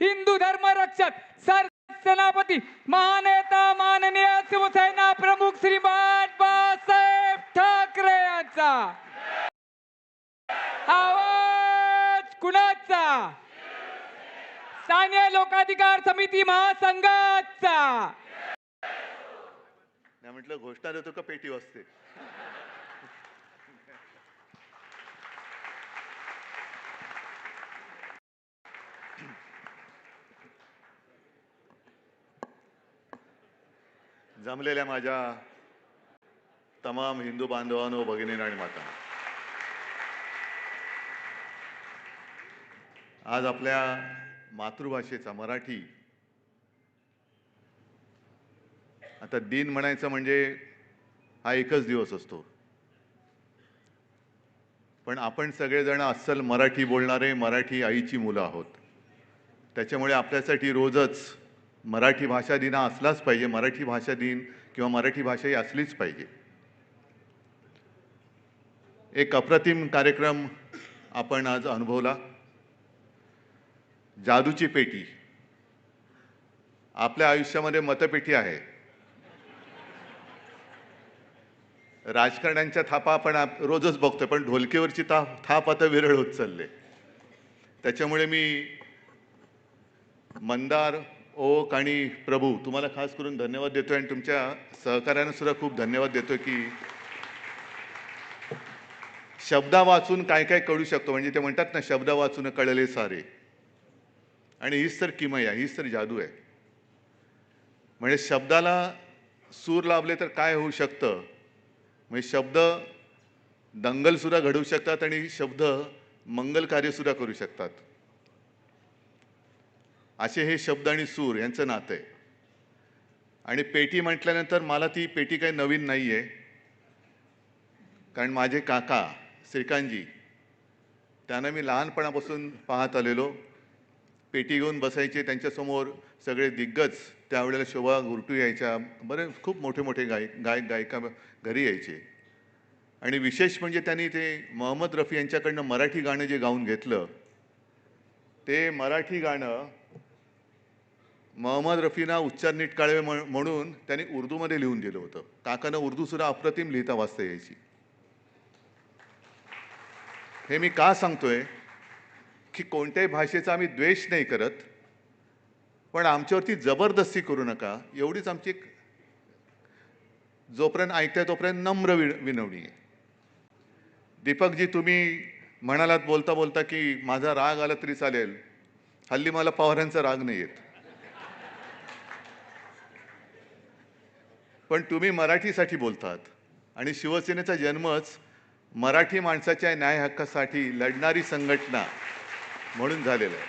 हिंदू धर्म रक्षक सर सेनापती महानेता माननीय शिवसेना प्रमुख श्रीमान बाळासाहेब ठाकरे यांचा आवाज कुणाचा? स्थानीय लोकाधिकार समिती महासंघाचा. नाही म्हटलं घोषणा देतो का पेटी वाजते. जमलेल्या माझ्या तमाम हिंदू बांधवांनो, भगिनींनो आणि माता, आज आपल्या मातृभाषेचा मराठी आता दिन म्हणायचं म्हणजे हा एकच दिवस असतो, पण आपण सगळेजण अस्सल मराठी बोलणारे मराठी आईची मुलं आहोत. त्याच्यामुळे आपल्यासाठी रोजच मराठी भाषा दिन असलाच पाहिजे. मराठी भाषा दिन किंवा मराठी भाषा ही असलीच पाहिजे. एक अप्रतिम कार्यक्रम आपण आज अनुभवला. जादूची पेटी. आपल्या आयुष्यामध्ये मतपेटी आहे. राजकारण्यांच्या थापा आपण रोजच बघतोय, पण ढोलकीवरची थाप आता विरळ होत चालले. त्याच्यामुळे मी मंदार, ओक आणि प्रभू तुम्हाला खास करून धन्यवाद देतोय आणि तुमच्या सहकार्याने सुद्धा खूप धन्यवाद देतोय की शब्दा वाचून काय काय कळू शकतो. म्हणजे ते म्हणतात ना, शब्दा वाचून कळले सारे. आणि हीच तर किमया, हीच तर जादू आहे. म्हणजे शब्दाला सूर लाभले तर काय होऊ शकतं. म्हणजे शब्द दंगल सुद्धा घडवू शकतात आणि शब्द मंगल कार्य सुद्धा करू शकतात. असे हे शब्द आणि सूर यांचं नातं आहे. आणि पेटी म्हटल्यानंतर मला ती पेटी काही नवीन नाही आहे, कारण माझे काका श्रीकांतजी त्यांना मी लहानपणापासून पाहत आलेलो. पेटी घेऊन बसायचे, त्यांच्यासमोर सगळे दिग्गज त्यावेळेला शोभा गुरटू यायच्या, बरेच खूप मोठे मोठे गायिका घरी यायचे. आणि विशेष म्हणजे त्यांनी ते मोहम्मद रफी यांच्याकडनं मराठी गाणं जे गाऊन घेतलं, ते मराठी गाणं मोहम्मद रफीना उच्चार नीट कळावे म्हणून त्यांनी उर्दूमध्ये लिहून दिलं होतं. काकांना उर्दू सुद्धा अप्रतिम लिहिता वाचता यायची. हे मी का सांगतोय की कोणत्याही भाषेचा आम्ही द्वेष नाही करत, पण आमच्यावरती जबरदस्ती करू नका, एवढीच आमची एक जोपर्यंत ऐकताय तोपर्यंत नम्र विनवणी आहे. दीपकजी, तुम्ही म्हणालात बोलता बोलता की माझा राग आला तरी चालेल. हल्ली मला पवारांचा राग नाही येत, पण तुम्ही मराठीसाठी बोलतात आणि शिवसेनेचा जन्मच मराठी माणसाच्या न्याय हक्कासाठी लढणारी संघटना म्हणून झालेला आहे.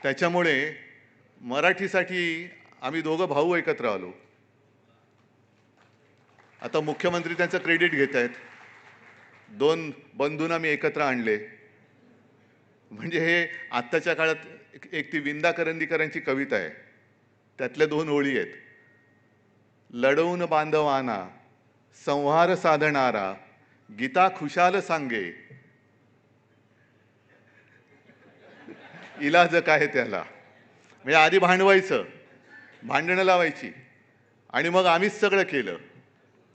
त्याच्यामुळे मराठीसाठी आम्ही दोघं भाऊ एकत्र आलो. आता मुख्यमंत्री त्यांचं क्रेडिट घेत आहेत. 2 बंधूंना मी एकत्र आणले. म्हणजे हे आत्ताच्या काळात एक ती विंदा करंदीकरांची कविता आहे, त्यातल्या 2 ओळी आहेत. लढवून बांधवाना संहार साधणारा गीता खुशाल सांगे, इलाज काय त्याला. म्हणजे आधी भांडवायचं, भांडणं लावायची आणि मग आम्हीच सगळं केलं.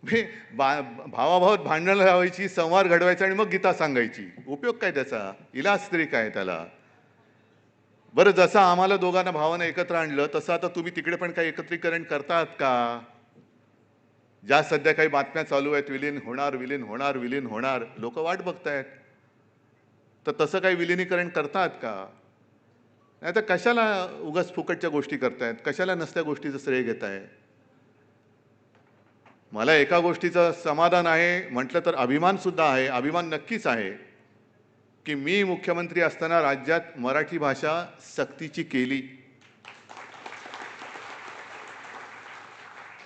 भावाभावात भांडणं लावायची, संवाद घडवायचा आणि मग गीता सांगायची. उपयोग काय त्याचा, इलाज तरी काय त्याला. बरं, जसं आम्हाला दोघांना भावानं एकत्र आणलं, तसं आता तुम्ही तिकडे पण काही एकत्रीकरण करतात का? ज्या सध्या काही बातम्या चालू आहेत, विलीन होणार विलीन होणार विलीन होणार, लोक वाट बघतायत. तर तसं काही विलिनीकरण करतात का? नाही तर कशाला उगाच फुकटच्या गोष्टी करतायत, कशाला नसत्या गोष्टीचं श्रेय घेताय. मला एका गोष्टीचं समाधान आहे, म्हटलं तर अभिमान सुद्धा आहे, अभिमान नक्कीच आहे की मी मुख्यमंत्री असताना राज्यात मराठी भाषा सक्तीची केली.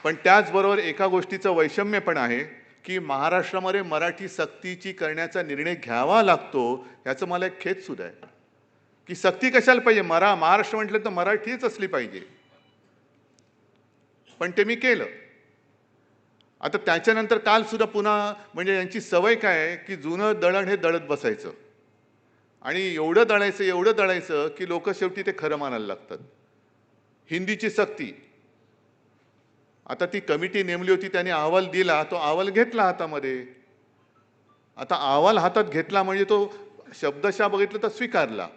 पण त्याचबरोबर एका गोष्टीचं वैषम्य पण आहे की महाराष्ट्रामध्ये मराठी सक्तीची करण्याचा निर्णय घ्यावा लागतो, याचं मला एक खेद सुद्धा आहे की सक्ती कशाला पाहिजे. महाराष्ट्र म्हटलं तर मराठीच असली पाहिजे, पण ते मी केलं. आता त्याच्यानंतर काल सुद्धा पुन्हा म्हणजे यांची सवय काय आहे की जुनं दळण हे दळत बसायचं आणि एवढं दळायचं की लोक शेवटी ते खरं मानायला लागतात. हिंदीची सक्ती, आता ती कमिटी नेमली होती, त्याने अहवाल दिला, तो अहवाल घेतला हातामध्ये. आता अहवाल हातात घेतला म्हणजे तो शब्दशः बघितलं तर स्वीकारला,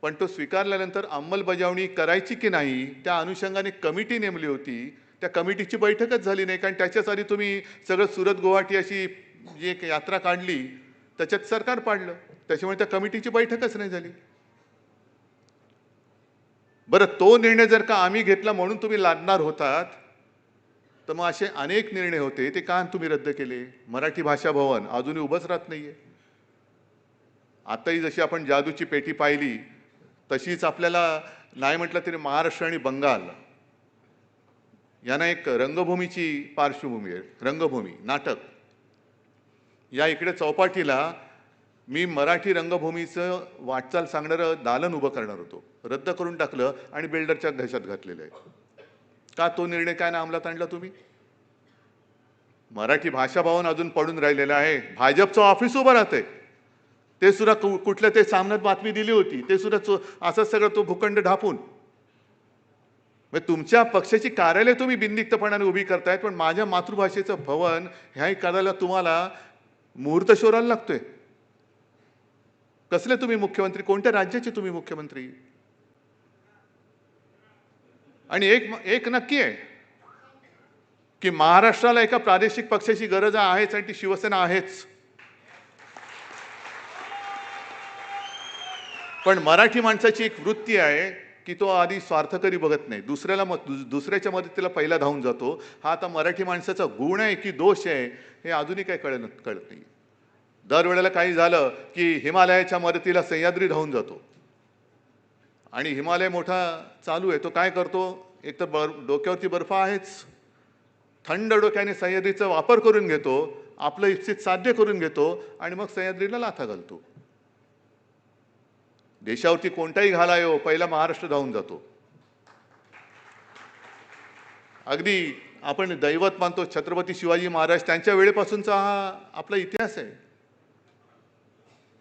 पण तो स्वीकारल्यानंतर अंमलबजावणी करायची की नाही त्या अनुषंगाने कमिटी नेमली होती. त्या कमिटीची बैठकच झाली नाही, कारण त्याच्याच आधी तुम्ही सगळं सुरत गुवाहाटी अशी जी एक यात्रा काढली, त्याच्यात सरकार पाडलं, त्याच्यामुळे त्या कमिटीची बैठकच नाही झाली. बरं, तो निर्णय जर का आम्ही घेतला म्हणून तुम्ही लादणार होतात, तर मग असे अनेक निर्णय होते, ते का तुम्ही रद्द केले? मराठी भाषा भवन अजूनही उभंच राहत नाहीये. आताही जशी आपण जादूची पेटी पाहिली, तशीच आपल्याला नाही म्हटलं तरी महाराष्ट्र आणि बंगाल यांना एक रंगभूमीची पार्श्वभूमी आहे. रंगभूमी नाटक, या इकडे चौपाटीला मी मराठी रंगभूमीचं वाटचाल सांगणारं दालन उभं करणार होतो, रद्द करून टाकलं आणि बिल्डरच्या घशात घातलेलं आहे. का तो निर्णय काय ना अंमलात आणला तुम्ही? मराठी भाषा भवन अजून पडून राहिलेलं आहे. भाजपचं ऑफिस उभं राहतंय, ते सुद्धा कुठल्या ते सामन्यात बातमी दिली होती, ते सुद्धा असं सगळं तो भूखंड ढापून. म्हणजे तुमच्या पक्षाची कार्यालय तुम्ही बिनदिक्तपणाने उभी करतायत, पण माझ्या मातृभाषेचं भवन ह्याही करायला तुम्हाला मुहूर्त शोधायला लागतोय. कसले तुम्ही मुख्यमंत्री? कोणत्या राज्याचे तुम्ही मुख्यमंत्री? आणि एक नक्की आहे की महाराष्ट्राला एका प्रादेशिक पक्षाची गरज आहेच, आणि ती शिवसेना आहेच. पण मराठी माणसाची एक वृत्ती आहे की तो आधी स्वार्थकरी बघत नाही, दुसऱ्याच्या मदतीला पहिला धावून जातो. हा आता मराठी माणसाचा गुण आहे की दोष आहे हे अजूनही काही कळत नाही. दरवेळेला काही झालं की हिमालयाच्या मदतीला सह्याद्री धावून जातो, आणि हिमालय मोठा चालू आहे, तो काय करतो? एक तर डोक्यावरती बर्फ आहेच, थंड डोक्याने सह्याद्रीचा वापर करून घेतो, आपलं इप्सित साध्य करून घेतो, आणि मग सह्याद्रीला लाथा घालतो. देशावरती कोणताही घाला येऊ, पहिला महाराष्ट्र धावून जातो. अगदी आपण दैवत मानतो छत्रपती शिवाजी महाराज, त्यांच्या वेळेपासूनचा हा आपला इतिहास आहे.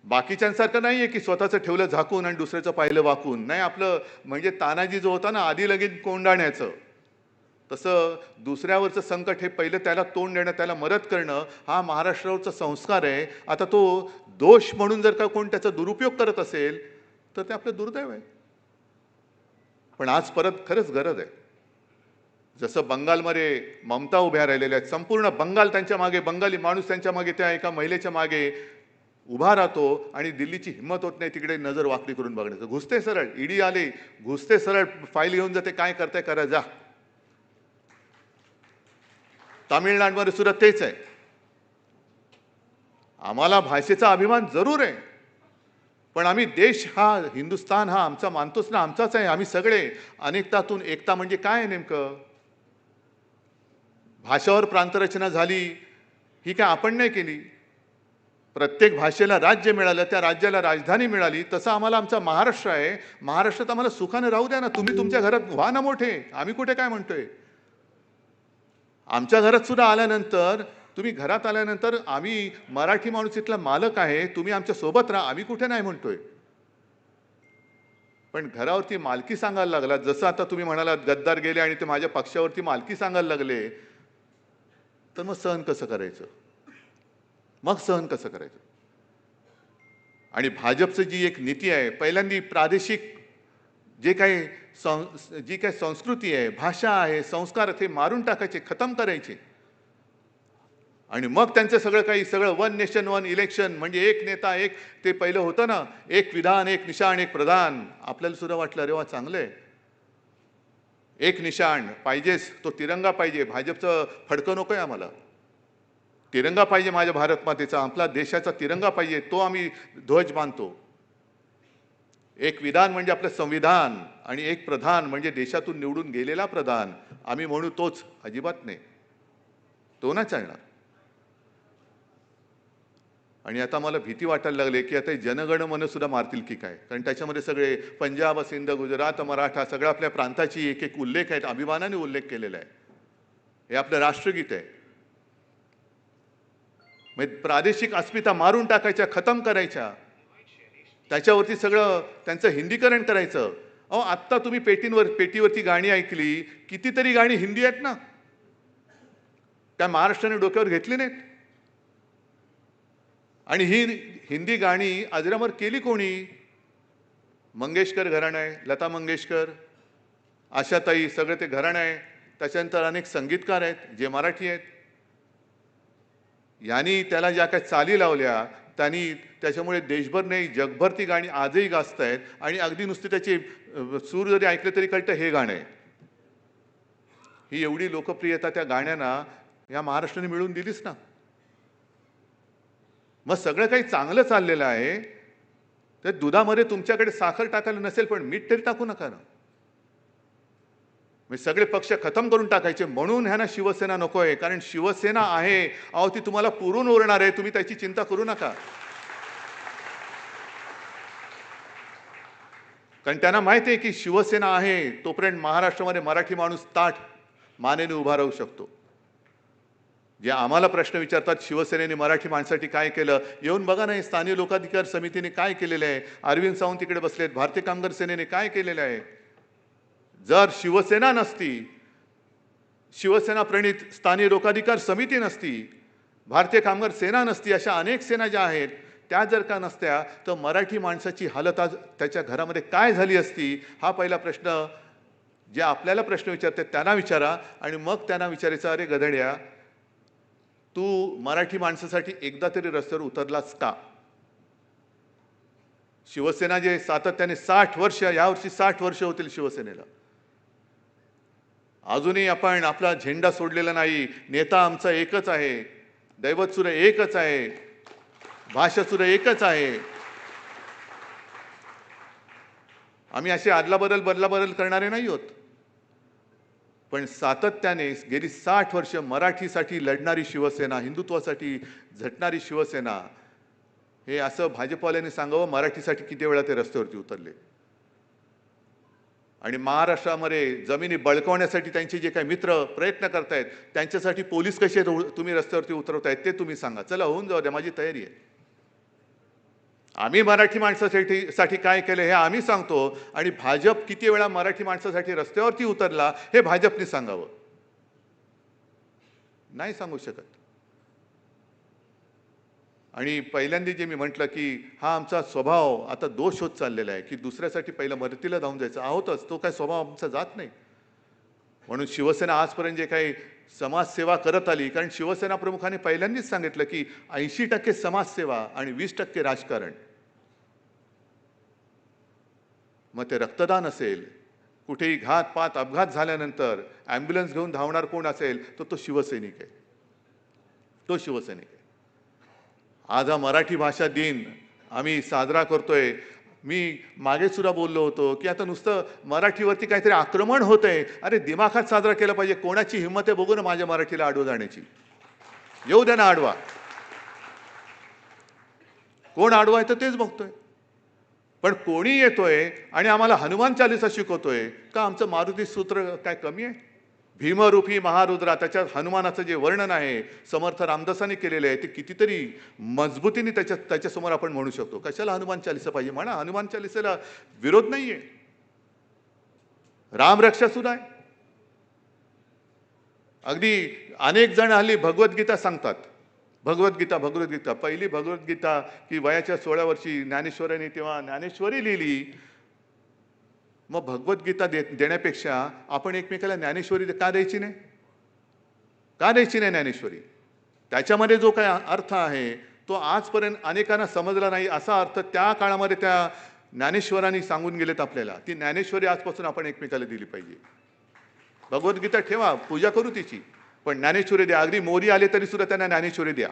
बाकीच्यांसारखं नाहीये की स्वतःचं ठेवलं झाकून आणि दुसऱ्याचं पाहिलं वाकून. नाही, आपलं म्हणजे तानाजी जो होता ना, आधी लगेच कोंडाण्याचं, तसं दुसऱ्यावरचं संकट हे पहिलं त्याला तोंड देणं, त्याला मदत करणं, हा महाराष्ट्रावरचा संस्कार आहे. आता तो दोष म्हणून जर का कोण त्याचा दुरुपयोग करत असेल तर ते आपलं दुर्दैव आहे. पण आज परत खरंच गरज आहे. जसं बंगालमध्ये ममता उभ्या राहिलेल्या आहेत, संपूर्ण बंगाल त्यांच्या मागे, बंगाली माणूस त्यांच्या मागे, त्या एका महिलेच्या मागे उभा राहतो, आणि दिल्लीची हिंमत होत नाही तिकडे नजर वाकडी करून बघण्याचं. घुसते सरळ, ईडी आले, घुसते सरळ, फाईल घेऊन जाते, काय करताय करा जा. तामिळनाडूमध्ये सुद्धा तेच आहे. आम्हाला भाषेचा अभिमान जरूर आहे, पण आम्ही देश हा, हिंदुस्थान हा आमचा मानतोच ना, आमचाच आहे. आम्ही सगळे अनेकतातून एकता म्हणजे काय आहे नेमकं? भाषावर प्रांतरचना झाली ही काय आपण नाही केली? प्रत्येक भाषेला राज्य मिळालं, त्या राज्याला राजधानी मिळाली. तसं आम्हाला आमचा महाराष्ट्र आहे. महाराष्ट्रात आम्हाला सुखाने राहू द्या ना. तुम्ही तुमच्या घरात व्हा ना मोठे, आम्ही कुठे काय म्हणतोय. आमच्या घरात सुद्धा आल्यानंतर, तुम्ही घरात आल्यानंतर आम्ही मराठी माणूस इथला मालक आहे, तुम्ही आमच्या सोबत राहा, आम्ही कुठे नाही म्हणतोय. पण घरावरती मालकी सांगायला लागला, जसं आता तुम्ही म्हणालात गद्दार गेले आणि ते माझ्या पक्षावरती मालकी सांगायला लागले, तर मग सहन कसं करायचं? आणि भाजपचं जी एक नीती आहे, पहिल्यांदा प्रादेशिक जी काही संस्कृती आहे, भाषा आहे, संस्कार ते मारून टाकायचे, खतम करायचे, आणि मग त्यांचं सगळं वन नेशन वन इलेक्शन, म्हणजे एक नेता एक, ते पहिलं होतं ना, एक विधान एक निशाण एक प्रधान. आपल्याला सुद्धा वाटलं अरे वा चांगलं आहे, एक निशाण पाहिजेच, तो तिरंगा पाहिजे. भाजपचं फडकं नकोय आम्हाला, तिरंगा पाहिजे माझ्या भारत मातेचा, आपला देशाचा तिरंगा पाहिजे, तो आम्ही ध्वज मानतो. एक विधान म्हणजे आपलं संविधान, आणि एक प्रधान म्हणजे देशातून निवडून गेलेला प्रधान. आम्ही म्हणू तोच, अजिबात नाही, तो ना चालणार. आणि आता मला भीती वाटायला लागली की आता जनगण मन सुद्धा मारतील की काय, कारण त्याच्यामध्ये सगळे पंजाब, सिंध, गुजरात, मराठा, सगळ्या आपल्या प्रांताची एक एक उल्लेख आहेत, अभिमानाने उल्लेख केलेला आहे. हे आपलं राष्ट्रगीत आहे. म्हणजे प्रादेशिक अस्मिता मारून टाकायच्या, खतम करायच्या. त्याच्यावरती सगळं त्यांचं हिंदीकरण करायचं. अहो आत्ता तुम्ही पेटीवरती गाणी ऐकली, कितीतरी गाणी हिंदी आहेत ना, त्या महाराष्ट्राने डोक्यावर घेतली नाहीत. आणि ही हिंदी गाणी अजरामर केली कोणी? मंगेशकर घराणं आहे, लता मंगेशकर, आशाताई, सगळे ते घराणं आहे. त्याच्यानंतर अनेक संगीतकार आहेत जे मराठी आहेत. यांनी त्याला ज्या काही चाली लावल्या, त्यांनी त्याच्यामुळे देशभर नाही जगभर ती गाणी आजही गाजत आहेत. आणि अगदी नुसते त्याचे सूर जरी ऐकले तरी कळतं हे गाणं आहे. ही एवढी लोकप्रियता त्या गाण्यांना या महाराष्ट्राने मिळवून दिलीच ना. मग सगळं काही चांगलं चाललेलं आहे, तर दुधामध्ये तुमच्याकडे साखर टाकायला नसेल पण मीठ तरी टाकू नका ना. म्हणजे सगळे पक्ष खतम करून टाकायचे. म्हणून ह्यांना शिवसेना नको आहे, कारण शिवसेना आहे, अहो ती तुम्हाला पुरून उरणार आहे, तुम्ही त्याची चिंता करू नका. कारण त्यांना माहिती आहे की शिवसेना आहे तोपर्यंत महाराष्ट्रामध्ये मराठी माणूस ताठ मानेने उभा राहू शकतो. जे आम्हाला प्रश्न विचारतात शिवसेनेने मराठी माणसासाठी काय केलं, येऊन बघा ना, स्थानिक लोकाधिकार समितीने काय केलेलं आहे, अरविंद सावंत तिकडे बसलेत, भारतीय कामगार सेनेने काय केलेलं आहे. जर शिवसेना नसती, शिवसेना प्रणित स्थानिक लोकाधिकार समिती नसती, भारतीय कामगार सेना नसती, अशा अनेक सेना ज्या आहेत त्या जर का नसत्या तर मराठी माणसाची हालत आज त्याच्या घरामध्ये काय झाली असती. हा पहिला प्रश्न जे आपल्याला प्रश्न विचारतात त्यांना विचारा. आणि मग त्यांना विचारायचं, अरे गधड्या, तू मराठी माणसासाठी एकदा तरी रस्त्यावर उतरलास का? शिवसेना जे सातत्याने 60 वर्ष, यावर्षी 60 वर्ष होतील शिवसेनेला, अजूनही आपण आपला झेंडा सोडलेला नाही. नेता आमचा एकच आहे, दैवत सुद्धा एकच आहे, भाषा सुद्धा एकच आहे. आम्ही असे बदलाबदल करणारे नाही आहोत. पण सातत्याने गेली 60 वर्ष मराठीसाठी लढणारी शिवसेना, हिंदुत्वासाठी झटणारी शिवसेना, हे असं भाजपवाल्यांनी सांगावं मराठीसाठी किती वेळा ते रस्त्यावरती उतरले. आणि महाराष्ट्रामध्ये जमिनी बळकावण्यासाठी त्यांचे जे काही मित्र प्रयत्न करतायत त्यांच्यासाठी पोलीस कसे तुम्ही रस्त्यावरती उतरवतायत ते तुम्ही सांगा. चला होऊन जाऊ द्या, माझी तयारी आहे. आम्ही मराठी माणसासाठी काय केलं हे आम्ही सांगतो, आणि भाजप किती वेळा मराठी माणसासाठी रस्त्यावरती उतरला हे भाजपने सांगावं. नाही सांगू शकत. आणि पहिल्यांदा जे मी म्हटलं की हा आमचा स्वभाव आता दोष होत चाललेला आहे की दुसऱ्यासाठी पहिलं मदतीला धावून जायचं आहोतच, तो काय स्वभाव आमचा जात नाही. म्हणून शिवसेना आजपर्यंत जे काही समाजसेवा करत आली, कारण शिवसेना प्रमुखाने पहिल्यांदाच सांगितलं की 80% समाजसेवा आणि 20% राजकारण. मग ते रक्तदान असेल, कुठेही घातपात अपघात झाल्यानंतर ॲम्ब्युलन्स घेऊन धावणार कोण असेल तर तो शिवसैनिक आहे, तो शिवसैनिक आहे. आज हा मराठी भाषा दिन आम्ही साजरा करतोय. मी मागे सुद्धा बोललो होतो की आता नुसतं मराठीवरती काहीतरी आक्रमण होतंय, अरे दिमाखात साजरा केला पाहिजे. कोणाची हिंमत आहे बघू ना माझ्या मराठीला आडवं जाण्याची. येऊ द्या ना आडवा, कोण आडवा आहे तर तेच बघतोय. पण कोणी येतोय आणि आम्हाला हनुमान चालीसा शिकवतोय का? आमचं मारुती सूत्र काय कमी आहे? भीमरूपी महारुद्रा, त्याच्यात हनुमानाचं जे वर्णन आहे समर्थ रामदासांनी केलेलं आहे ते कितीतरी मजबूतीने त्याच्यासमोर आपण म्हणू शकतो. कशाला हनुमान चालीसा पाहिजे? म्हणा, हनुमान चालीसेला विरोध नाहीये. रामरक्षा सुद्धा आहे. अगदी अनेक जण हल्ली भगवद्गीता सांगतात. भगवद्गीता पहिली भगवद्गीता की वयाच्या 16 वर्षी ज्ञानेश्वरांनी तेव्हा ज्ञानेश्वरी लिहिली. मग भगवद्गीता देण्यापेक्षा आपण एकमेकाला ज्ञानेश्वरी का द्यायची नाही? का द्यायची नाही ज्ञानेश्वरी? त्याच्यामध्ये जो काय अर्थ आहे तो आजपर्यंत अनेकांना समजला नाही. असा अर्थ त्या काळामध्ये त्या ज्ञानेश्वरांनी सांगून गेलेत आपल्याला. ती ज्ञानेश्वरी आजपासून आपण एकमेकाला दिली पाहिजे. भगवद्गीता ठेवा, पूजा करू तिची, पण ज्ञानेश्वरी द्या. अगदी मोदी आले तरी सुद्धा त्यांना ज्ञानेश्वरी द्या.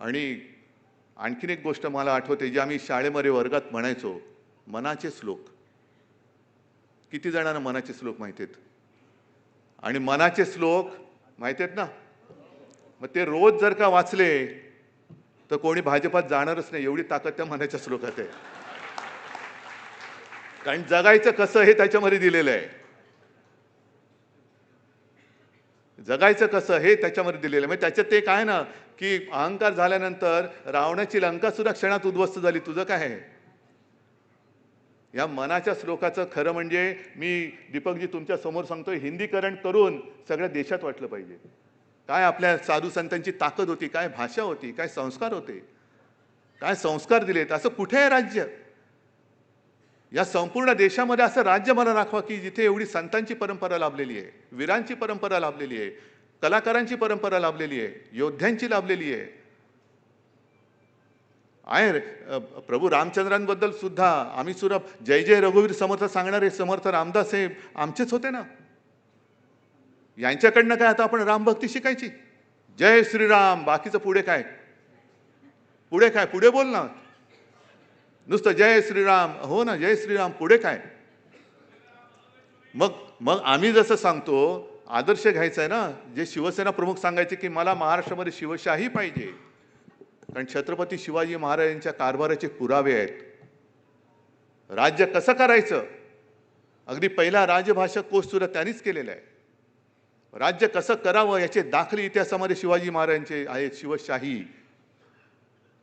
आणि आणखीन एक गोष्ट मला आठवते जी आम्ही शाळेमध्ये वर्गात म्हणायचो, मनाचे श्लोक. किती जणांना मनाचे श्लोक माहिती आहेत? आणि मनाचे श्लोक माहिती आहेत ना? मग ते रोज जर का वाचले तर कोणी भाजपात जाणारच नाही, एवढी ताकद त्या मनाच्या श्लोकात आहे. कारण जगायचं कसं हे त्याच्यामध्ये दिलेलं आहे. जगायचं कसं हे त्याच्यामध्ये दिलेलं आहे. म्हणजे त्याच्यात ते काय ना की अहंकार झाल्यानंतर रावणाची लंका सुद्धा क्षणात उद्ध्वस्त झाली. तुझं काय आहे? या मनाच्या श्लोकाचं खरं म्हणजे मी दीपकजी तुमच्या समोर सांगतोय, हिंदीकरण करून सगळ्या देशात वाटलं पाहिजे. काय आपल्या साधू संतांची ताकद होती, काय भाषा होती, काय संस्कार होते, काय संस्कार दिलेत. असं कुठे आहे राज्य? या संपूर्ण देशामध्ये असं राज्य मला दाखवा की जिथे एवढी संतांची परंपरा लाभलेली आहे, वीरांची परंपरा लाभलेली आहे, कलाकारांची परंपरा लाभलेली आहे, योद्ध्यांची लाभलेली आहे. प्रभू रामचंद्रांबद्दल सुद्धा आम्ही सुद्धा जय जय रघुवीर समर्थ सांगणारे समर्थ रामदास हे आमचेच होते ना. यांच्याकडनं काय आता आपण रामभक्ती शिकायची? जय श्रीराम, बाकीचं पुढे काय? पुढे काय? पुढे बोल ना. नुसतं जय श्रीराम, हो ना, जय श्रीराम, पुढे काय? मग मग आम्ही जसं सांगतो आदर्श घ्यायचा आहे ना. जे शिवसेना प्रमुख सांगायचे की मला महाराष्ट्रामध्ये शिवशाही पाहिजे, कारण छत्रपती शिवाजी महाराजांच्या कारभाराचे पुरावे आहेत. राज्य कसं करायचं, अगदी पहिला राजभाषा कोश सुद्धा त्यांनीच केलेला आहे. राज्य कसं करावं याचे दाखले इतिहासामध्ये शिवाजी महाराजांचे आहेत. शिवशाही,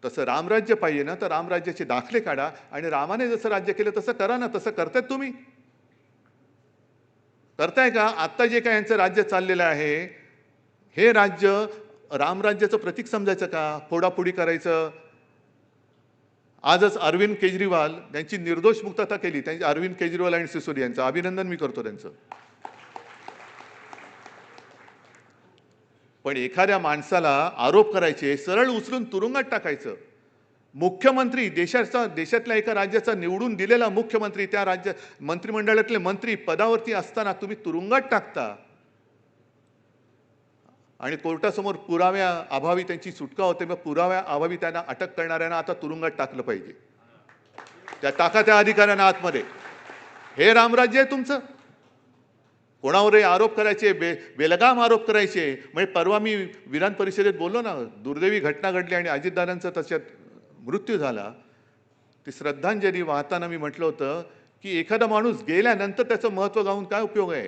तसं रामराज्य पाहिजे ना, तर रामराज्याचे दाखले काढा आणि रामाने जसं राज्य केलं तसं करा ना. तसं करतायत तुम्ही? करताय का? आत्ता जे काय यांचं राज्य चाललेलं आहे, हे राज्य रामराज्याचं प्रतीक समजायचं का? फोडाफोडी करायचं? आजच अरविंद केजरीवाल यांची निर्दोष मुक्तता केली. त्यांची अरविंद केजरीवाल आणि सिसोदिया यांचं अभिनंदन मी करतो त्यांचं. पण एखाद्या माणसाला आरोप करायचे, सरळ उचलून तुरुंगात टाकायचं. मुख्यमंत्री, देशातल्या एका राज्याचा निवडून दिलेला मुख्यमंत्री, त्या राज्य मंत्रिमंडळातले मंत्री पदावरती असताना तुम्ही तुरुंगात टाकता आणि कोर्टासमोर पुराव्या अभावी त्यांची सुटका होते. मग पुराव्या अभावी त्यांना अटक करणाऱ्यांना आता तुरुंगात टाकलं पाहिजे. टाका त्या अधिकाऱ्यांना आतमध्ये. हे रामराज्य आहे तुमचं? कोणावरही आरोप करायचे, बेलगाम आरोप करायचे. म्हणजे परवा मी विधान परिषदेत बोललो ना, दुर्दैवी घटना घडली आणि अजितदादांचा त्याच्यात मृत्यू झाला. ती श्रद्धांजली वाहताना मी म्हटलं होतं की एखादा माणूस गेल्यानंतर त्याचं महत्त्व गाऊन काय उपयोग आहे?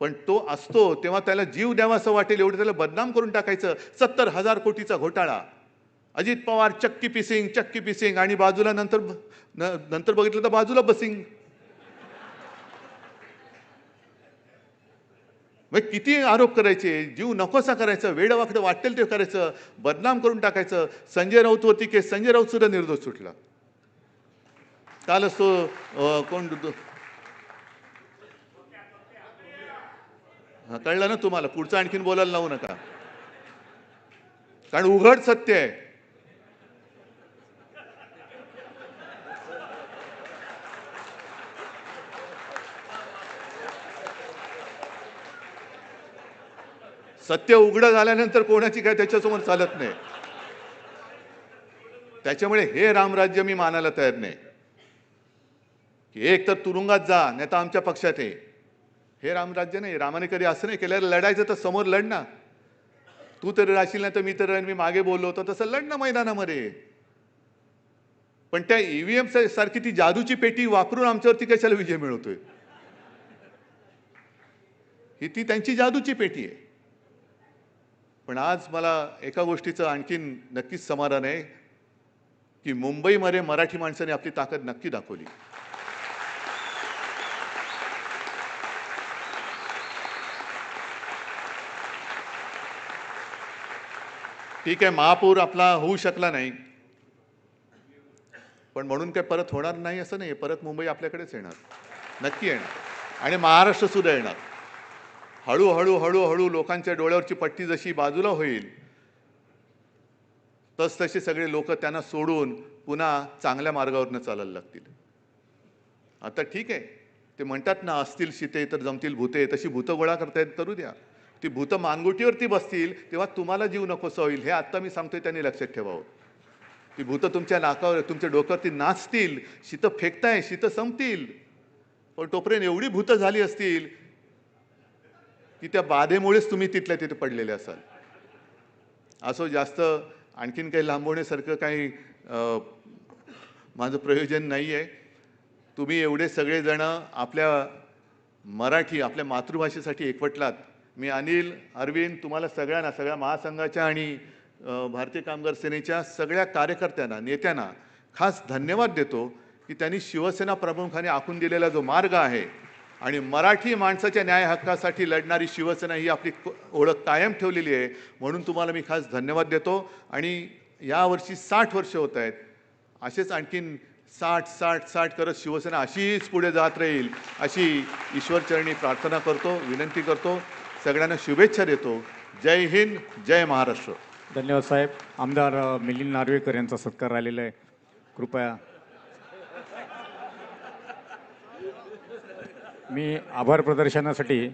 पण तो असतो तेव्हा त्याला जीव द्यावा असं वाटेल एवढं त्याला बदनाम करून टाकायचं. 70,000 कोटीचा घोटाळा, अजित पवार चक्की पिसिंग आणि बाजूला नंतर बघितलं तर बाजूला बसिंग. मग किती आरोप करायचे, जीव नकोसा करायचा, वेडवाकडं वाटेल ते करायचं, बदनाम करून टाकायचं. संजय राऊतवरती केस, संजय राऊत सुद्धा निर्दोष सुटला. कालच तो कोण कळलं ना तुम्हाला? पुढचं आणखीन बोलायला लावू नका, कारण उघड सत्य आहे. सत्य उघड झाल्यानंतर कोणाची काय त्याच्यासमोर चालत नाही. त्याच्यामुळे हे रामराज्य मी मानायला तयार नाही की एक तर तुरुंगात जा, नाही तर आमच्या पक्षात आहे. हे रामराज्य नाही. रामाने कधी असं नाही केलं. लढायचं तर समोर लढ ना. तू तरी राशील नाही तर मी तर, मी मागे बोललो होतो तसं लढ ना मैदानामध्ये. पण त्या ईव्हीएम सारखी ती जादूची पेटी वापरून आमच्यावरती कशाला विजय मिळवतोय? ही ती त्यांची जादूची पेटी आहे. पण आज मला एका गोष्टीचं आणखीन नक्कीच समाधान आहे की मुंबईमध्ये मराठी माणसाने आपली ताकद नक्की दाखवली. ठीक आहे, महापौर आपला होऊ शकला नाही, पण म्हणून काय परत होणार नाही असं नाही. परत मुंबई आपल्याकडेच येणार, नक्की येणार. आणि महाराष्ट्र सुद्धा येणार. हळूहळू लोकांच्या डोळ्यावरची पट्टी जशी बाजूला होईल तसे सगळे लोक त्यांना सोडून पुन्हा चांगल्या मार्गावरनं चालायला लागतील. आता ठीक आहे, ते म्हणतात ना, असतील शीते तर जमतील भूते. तशी भूतं गोळा करता येत करू द्या. ती भूतं मानगुटीवरती बसतील तेव्हा तुम्हाला जीव नकोसा होईल. हे आत्ता मी सांगतोय, त्यांनी लक्षात ठेवावं. ती भूतं तुमच्या नाकावर, तुमच्या डोक्यावरती नाचतील. शीतं फेकताय, शीतं संपतील. पण तोपर्यंत एवढी भूतं झाली असतील की त्या बाधेमुळेच तुम्ही तिथल्या तिथे पडलेले असाल. असं जास्त आणखीन काही लांबवण्यासारखं काही माझं प्रयोजन नाही आहे. तुम्ही एवढे सगळेजण आपल्या मराठी, आपल्या मातृभाषेसाठी एकवटलात मी अनिल, अरविंद, तुम्हाला सगळ्यांना, सगळ्या महासंघाच्या आणि भारतीय कामगार सेनेच्या सगळ्या कार्यकर्त्यांना, नेत्यांना खास धन्यवाद देतो की त्यांनी शिवसेना प्रमुखांनी आखून दिलेला जो मार्ग आहे आणि मराठी माणसाच्या न्याय हक्कासाठी लढणारी शिवसेना ही आपली ओळख कायम ठेवलेली आहे. म्हणून तुम्हाला मी खास धन्यवाद देतो. आणि यावर्षी 60 वर्ष होत आहेत. असेच आणखीन 60 करत शिवसेना अशीच पुढे जात राहील अशी ईश्वरचरणी प्रार्थना करतो, विनंती करतो. सगळ्यांना शुभेच्छा देतो. जय हिंद, जय महाराष्ट्र. धन्यवाद साहेब. आमदार मिलिंद नार्वेकर यांचा सत्कार राहिलेला आहे. कृपया. मी आभार प्रदर्शनासाठी